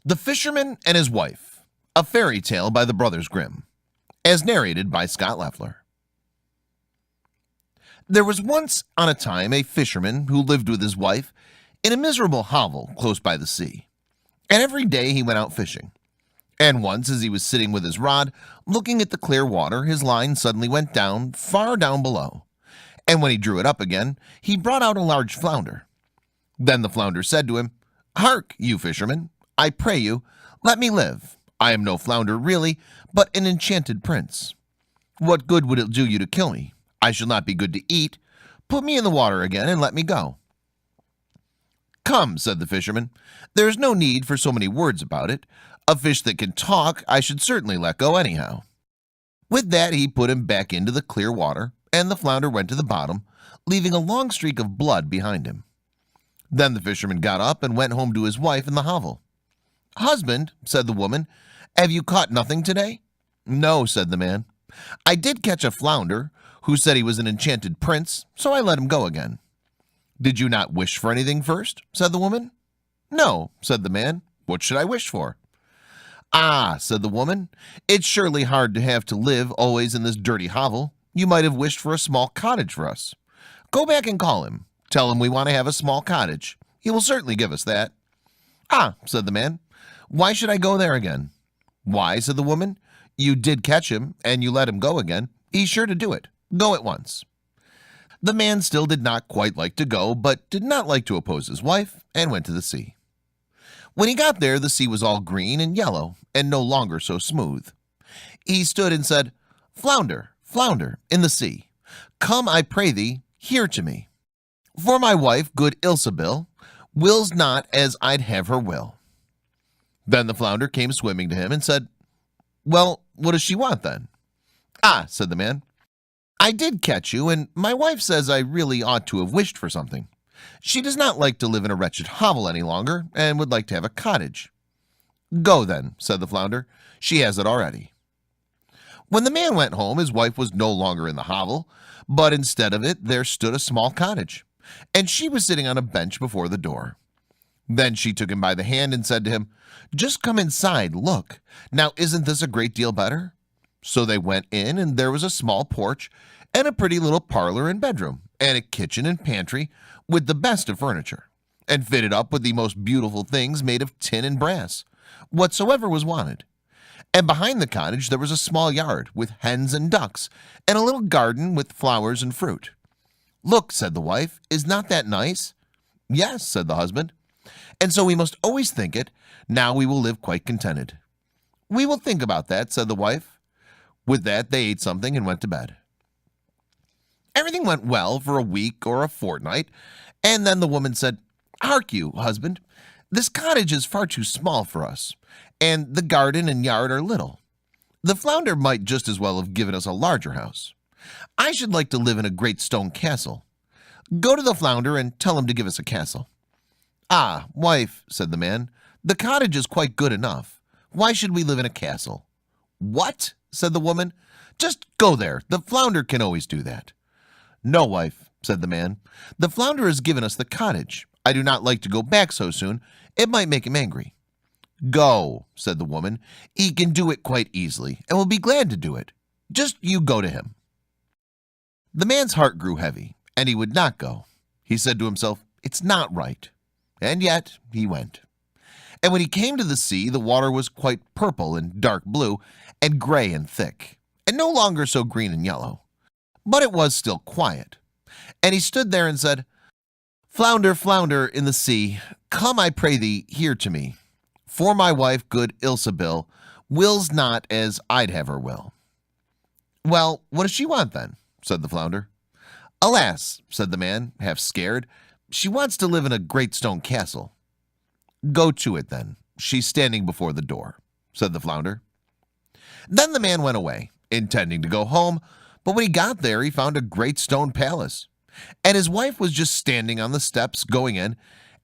The Fisherman and His Wife, a fairy tale by the brothers Grimm, as narrated by Scott Leffler. There was once on a time a fisherman who lived with his wife in a miserable hovel close by the sea, and every day he went out fishing. And once, as he was sitting with his rod looking at the clear water, his line suddenly went down far down below, and when he drew it up again, he brought out a large flounder. Then the flounder said to him, "Hark, you fisherman, I pray you, let me live. I am no flounder really, but an enchanted prince. What good would it do you to kill me? I shall not be good to eat. Put me in the water again and let me go." "Come," said the fisherman, "there is no need for so many words about it. A fish that can talk I should certainly let go anyhow." With that he put him back into the clear water, and the flounder went to the bottom, leaving a long streak of blood behind him. Then the fisherman got up and went home to his wife in the hovel. "Husband," said the woman, "have you caught nothing today?" "No," said the man. "I did catch a flounder who said he was an enchanted prince, so I let him go again." "Did you not wish for anything first?" said the woman. "No," said the man. "What should I wish for?" "Ah," said the woman, "it's surely hard to have to live always in this dirty hovel. You might have wished for a small cottage for us. Go back and call him. Tell him we want to have a small cottage. He will certainly give us that." "Ah," said the man, "why should I go there again?" "Why," said the woman, "you did catch him and you let him go again. He's sure to do it. Go at once." The man still did not quite like to go, but did not like to oppose his wife, and went to the sea. When he got there, the sea was all green and yellow, and no longer so smooth. He stood and said, "Flounder, flounder, in the sea, come, I pray thee, here to me. For my wife, good Ilsabil, wills not as I'd have her will." Then the flounder came swimming to him and said, "Well, what does she want then?" "Ah," said the man, "I did catch you, and my wife says I really ought to have wished for something. She does not like to live in a wretched hovel any longer, and would like to have a cottage." "Go then," said the flounder, "she has it already." When the man went home, his wife was no longer in the hovel, but instead of it there stood a small cottage, and she was sitting on a bench before the door. Then she took him by the hand and said to him, "Just come inside, look. Now isn't this a great deal better?" So they went in, and there was a small porch, and a pretty little parlor and bedroom, and a kitchen and pantry with the best of furniture, and fitted up with the most beautiful things made of tin and brass, whatsoever was wanted. And behind the cottage there was a small yard with hens and ducks, and a little garden with flowers and fruit. "Look," said the wife, "is not that nice?" "Yes," said the husband, "and so we must always think it. Now we will live quite contented." "We will think about that," said the wife. With that they ate something and went to bed. Everything went well for a week or a fortnight, and then the woman said, "Hark you, husband, this cottage is far too small for us, and the garden and yard are little. The flounder might just as well have given us a larger house. I should like to live in a great stone castle. Go to the flounder and tell him to give us a castle." "Ah, wife," said the man, "the cottage is quite good enough. Why should we live in a castle?" "What?" said the woman. "Just go there. The flounder can always do that." "No, wife," said the man, "the flounder has given us the cottage. I do not like to go back so soon. It might make him angry." "Go," said the woman. "He can do it quite easily, and will be glad to do it. Just you go to him." The man's heart grew heavy, and he would not go. He said to himself, "It's not right." And yet he went. And when he came to the sea, the water was quite purple and dark blue, and gray and thick, and no longer so green and yellow. But it was still quiet. And he stood there and said, "Flounder, flounder, in the sea, come, I pray thee, here to me. For my wife, good Ilsabil, wills not as I'd have her will." "Well, what does she want then?" said the flounder. "Alas," said the man, half scared, "she wants to live in a great stone castle." "Go to it then. She's standing before the door," said the flounder. Then the man went away, intending to go home, but when he got there he found a great stone palace, and his wife was just standing on the steps going in,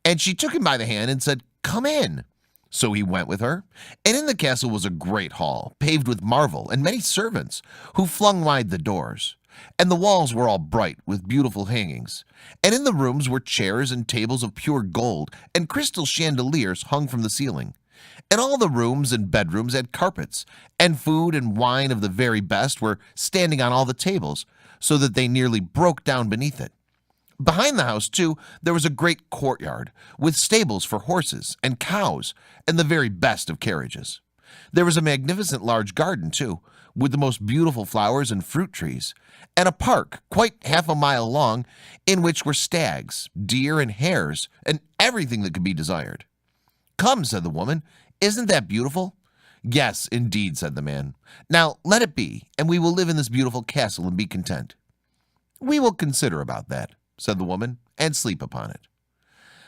and she took him by the hand and said, "Come in." So he went with her, and in the castle was a great hall, paved with marble, and many servants, who flung wide the doors. And the walls were all bright with beautiful hangings, and in the rooms were chairs and tables of pure gold, and crystal chandeliers hung from the ceiling, And all the rooms and bedrooms had carpets, and food and wine of the very best were standing on all the tables, so that they nearly broke down beneath it. Behind the house, too, there was a great courtyard, with stables for horses and cows, and the very best of carriages. There was a magnificent large garden, too, with the most beautiful flowers and fruit trees, and a park quite half a mile long, in which were stags, deer, and hares, and everything that could be desired. "Come," said the woman, "isn't that beautiful?" "Yes, indeed," said the man. "Now let it be, and we will live in this beautiful castle and be content." "We will consider about that," said the woman, "and sleep upon it."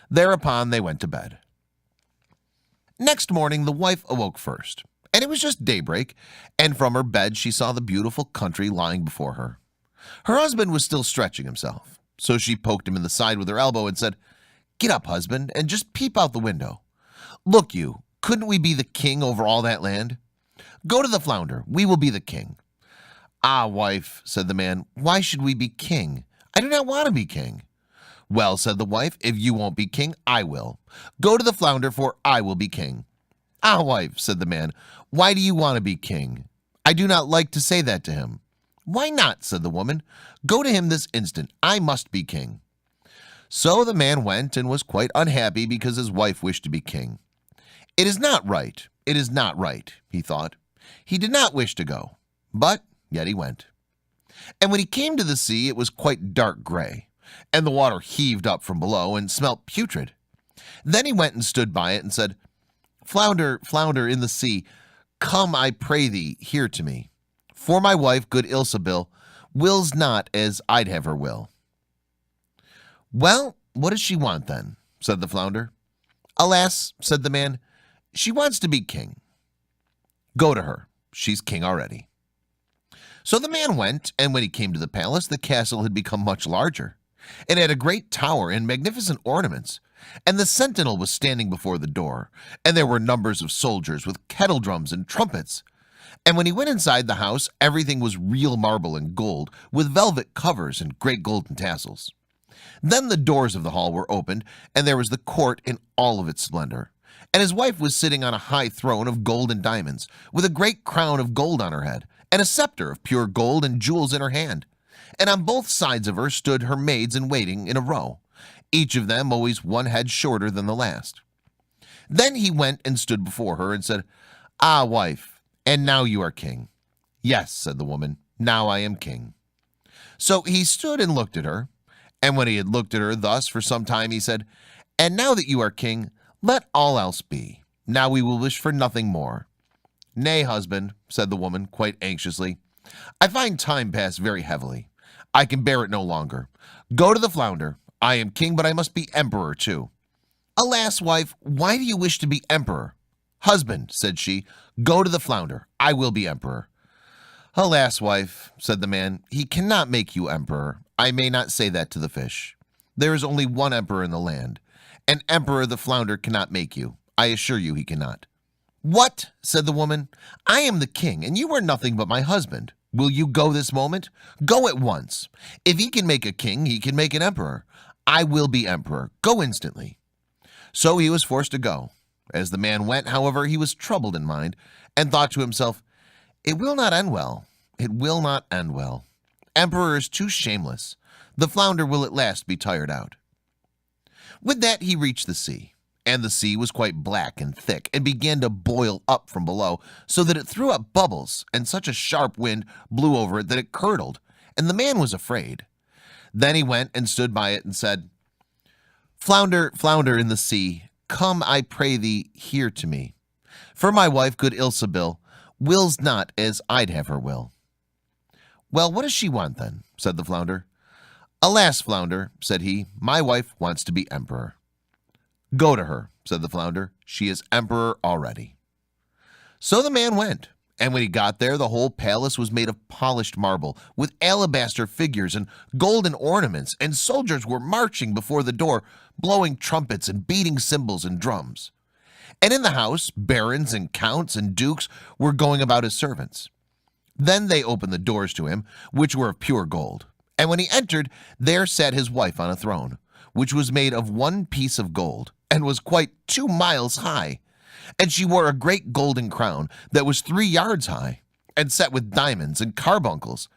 Thereupon they went to bed. Next morning the wife awoke first, and it was just daybreak, and from her bed she saw the beautiful country lying before her. Her husband was still stretching himself, so she poked him in the side with her elbow and said, "Get up, husband, and just peep out the window. Look you, couldn't we be the king over all that land? Go to the flounder, we will be the king." "Ah, wife," said the man, "why should we be king? I do not want to be king." "Well," said the wife, "if you won't be king, I will. Go to the flounder, for I will be king." "Ah, wife," said the man, "why do you want to be king? I do not like to say that to him." "Why not?" said the woman. "Go to him this instant. I must be king." So the man went and was quite unhappy because his wife wished to be king. "It is not right, it is not right," he thought. He did not wish to go, but yet he went. And when he came to the sea, it was quite dark gray, and the water heaved up from below and smelt putrid. Then he went and stood by it and said, "Flounder, flounder in the sea, come, I pray thee, here to me. For my wife, good Ilsebil, wills not as I'd have her will." "Well, what does she want then?" said the flounder. "Alas," said the man, "she wants to be king." "Go to her, she's king already." So the man went, and when he came to the palace, the castle had become much larger. It had a great tower and magnificent ornaments, and the sentinel was standing before the door, and there were numbers of soldiers with kettle drums and trumpets. And when he went inside the house, everything was real marble and gold, with velvet covers and great golden tassels. Then the doors of the hall were opened, and there was the court in all of its splendor. And his wife was sitting on a high throne of gold and diamonds, with a great crown of gold on her head, and a scepter of pure gold and jewels in her hand. And on both sides of her stood her maids in waiting in a row, each of them always one head shorter than the last. Then he went and stood before her and said, "Ah, wife, and now you are king." "Yes," said the woman, "now I am king." So he stood and looked at her, and when he had looked at her thus for some time, he said, "And now that you are king, let all else be. Now we will wish for nothing more." "Nay, husband," said the woman, quite anxiously, "I find time pass very heavily. I can bear it no longer. Go to the flounder. I am king, but I must be emperor too." "Alas, wife, why do you wish to be emperor?" "Husband," said she, "go to the flounder. I will be emperor." "Alas, wife," said the man, "he cannot make you emperor. I may not say that to the fish. There is only one emperor in the land, and emperor the flounder cannot make you. I assure you he cannot." "What?" said the woman. "I am the king, and you are nothing but my husband. Will you go this moment? Go at once. If he can make a king, he can make an emperor. I will be emperor. Go instantly." So he was forced to go. As the man went, however, he was troubled in mind, and thought to himself, "It will not end well. It will not end well. Emperor is too shameless. The flounder will at last be tired out." With that he reached the sea, and the sea was quite black and thick, and began to boil up from below, so that it threw up bubbles, and such a sharp wind blew over it that it curdled, and the man was afraid. Then he went and stood by it and said, "Flounder, flounder in the sea, come, I pray thee, here to me. For my wife, good Ilsebil, wills not as I'd have her will." "Well, what does she want then?" said the flounder. "Alas, flounder," said he, "my wife wants to be emperor." "Go to her," said the flounder. "She is emperor already." So the man went, and when he got there, the whole palace was made of polished marble, with alabaster figures and golden ornaments, and soldiers were marching before the door, blowing trumpets and beating cymbals and drums. And in the house, barons and counts and dukes were going about as servants. Then they opened the doors to him, which were of pure gold. And when he entered, there sat his wife on a throne, which was made of one piece of gold, and was quite 2 miles high. And she wore a great golden crown that was 3 yards high, and set with diamonds and carbuncles.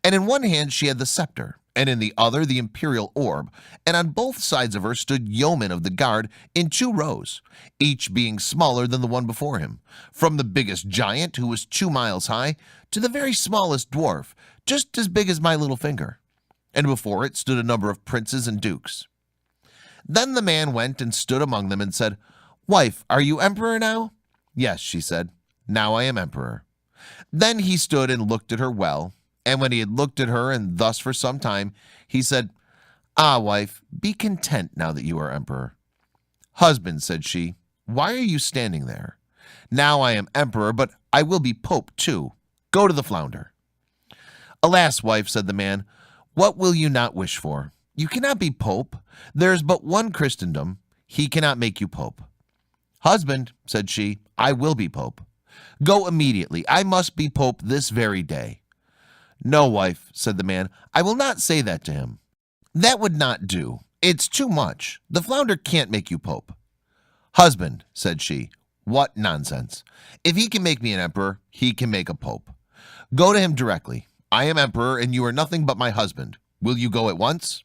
And in one hand she had the scepter, and in the other the imperial orb, and on both sides of her stood yeomen of the guard in 2 rows, each being smaller than the one before him, from the biggest giant, who was 2 miles high, to the very smallest dwarf, just as big as my little finger. And before it stood a number of princes and dukes. Then the man went and stood among them and said, "Wife, are you emperor now?" "Yes," she said, "now I am emperor." Then he stood and looked at her well, and when he had looked at her and thus for some time, he said, "Ah, wife, be content now that you are emperor." "Husband," said she, "why are you standing there? Now I am emperor, but I will be pope too. Go to the flounder." "Alas, wife," said the man, "what will you not wish for? You cannot be pope. There is but one Christendom. He cannot make you pope." "Husband," said she, "I will be pope. Go immediately. I must be pope this very day." "No, wife," said the man, "I will not say that to him. That would not do. It's too much. The flounder can't make you pope." "Husband," said she, "what nonsense. If he can make me an emperor, he can make a pope. Go to him directly. I am emperor, and you are nothing but my husband. Will you go at once?"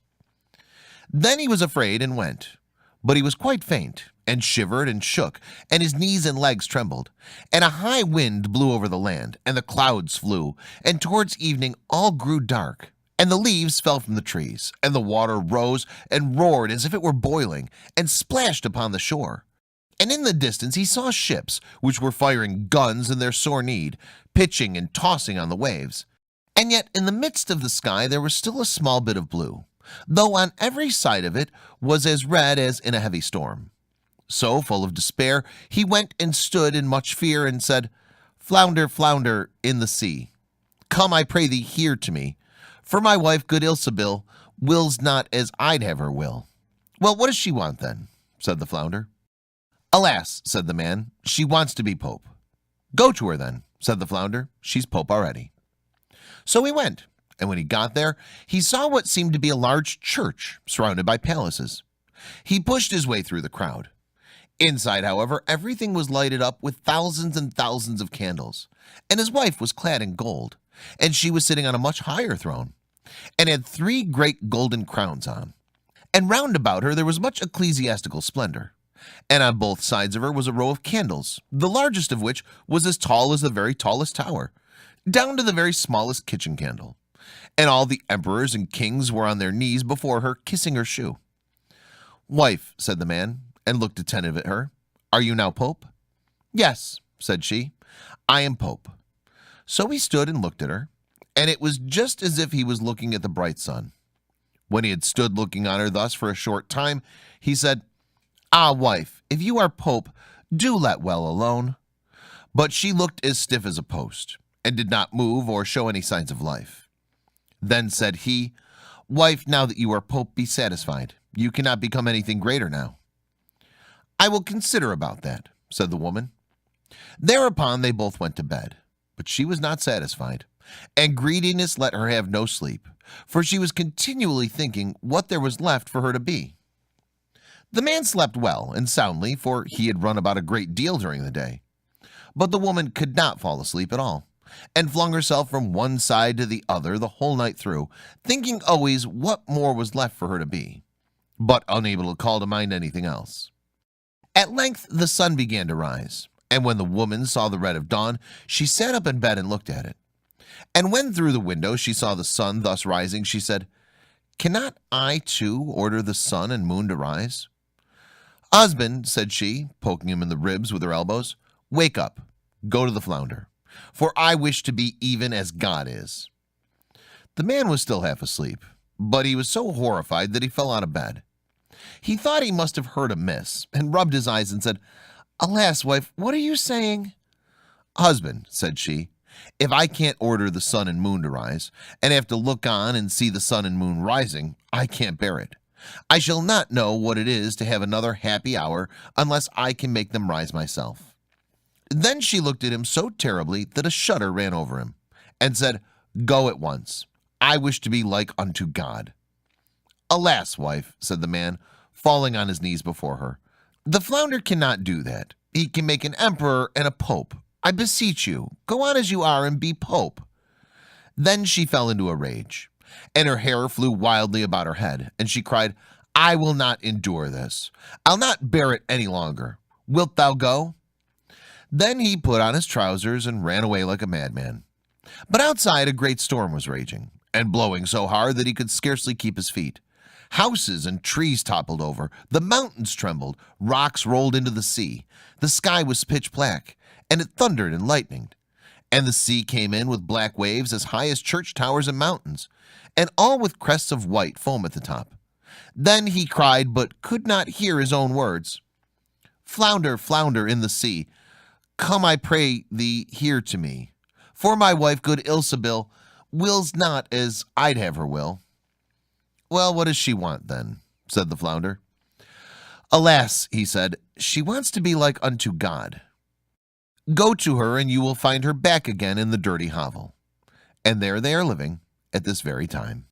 Then he was afraid and went, but he was quite faint, and shivered and shook, and his knees and legs trembled, and a high wind blew over the land, and the clouds flew, and towards evening all grew dark, and the leaves fell from the trees, and the water rose and roared as if it were boiling, and splashed upon the shore. And in the distance he saw ships, which were firing guns in their sore need, pitching and tossing on the waves. And yet in the midst of the sky there was still a small bit of blue, though on every side of it was as red as in a heavy storm. So, full of despair, he went and stood in much fear, and said, "Flounder, flounder in the sea, come, I pray thee, here to me, for my wife, good Ilsebil, wills not as I'd have her will." "Well, what does she want then?" said the flounder. "Alas," said the man, "she wants to be pope." "Go to her then," said the flounder, "she's pope already." So he went, and when he got there, he saw what seemed to be a large church surrounded by palaces. He pushed his way through the crowd. Inside, however, everything was lighted up with thousands and thousands of candles, and his wife was clad in gold, and she was sitting on a much higher throne, and had 3 great golden crowns on. And round about her there was much ecclesiastical splendor, and on both sides of her was a row of candles, the largest of which was as tall as the very tallest tower, down to the very smallest kitchen candle. And all the emperors and kings were on their knees before her, kissing her shoe. "Wife," said the man, and looked attentive at her, "are you now pope?" "Yes," said she, "I am pope." So he stood and looked at her, and it was just as if he was looking at the bright sun. When he had stood looking on her thus for a short time, he said, "Ah, wife, if you are pope, do let well alone." But she looked as stiff as a post, and did not move or show any signs of life. Then said he, "Wife, now that you are pope, be satisfied. You cannot become anything greater now." "I will consider about that," said the woman. Thereupon they both went to bed, but she was not satisfied, and greediness let her have no sleep, for she was continually thinking what there was left for her to be. The man slept well and soundly, for he had run about a great deal during the day. But the woman could not fall asleep at all, and flung herself from one side to the other the whole night through, thinking always what more was left for her to be, but unable to call to mind anything else. At length the sun began to rise, and when the woman saw the red of dawn, she sat up in bed and looked at it. And when through the window she saw the sun thus rising, she said, "Cannot I too order the sun and moon to rise?" "Husband," said she, poking him in the ribs with her elbows, "wake up, go to the flounder, for I wish to be even as God is." The man was still half asleep, but he was so horrified that he fell out of bed. He thought he must have heard amiss, and rubbed his eyes and said, "Alas, wife, what are you saying?" "Husband," said she, "if I can't order the sun and moon to rise, and have to look on and see the sun and moon rising, I can't bear it. I shall not know what it is to have another happy hour unless I can make them rise myself." Then she looked at him so terribly that a shudder ran over him, and said, "Go at once. I wish to be like unto God." "Alas, wife," said the man, falling on his knees before her, "the flounder cannot do that. He can make an emperor and a pope. I beseech you, go on as you are and be pope." Then she fell into a rage, and her hair flew wildly about her head, and she cried, "I will not endure this. I'll not bear it any longer. Wilt thou go?" Then he put on his trousers and ran away like a madman. But outside a great storm was raging, and blowing so hard that he could scarcely keep his feet. Houses and trees toppled over, the mountains trembled, rocks rolled into the sea, the sky was pitch black, and it thundered and lightened. And the sea came in with black waves as high as church towers and mountains, and all with crests of white foam at the top. Then he cried, but could not hear his own words. "Flounder, flounder in the sea, come I pray thee here to me. For my wife, good Ilsebil, wills not as I'd have her will." "Well, what does she want then?" said the flounder. "Alas," he said, "she wants to be like unto God. Go to her, and you will find her back again in the dirty hovel." And there they are living at this very time.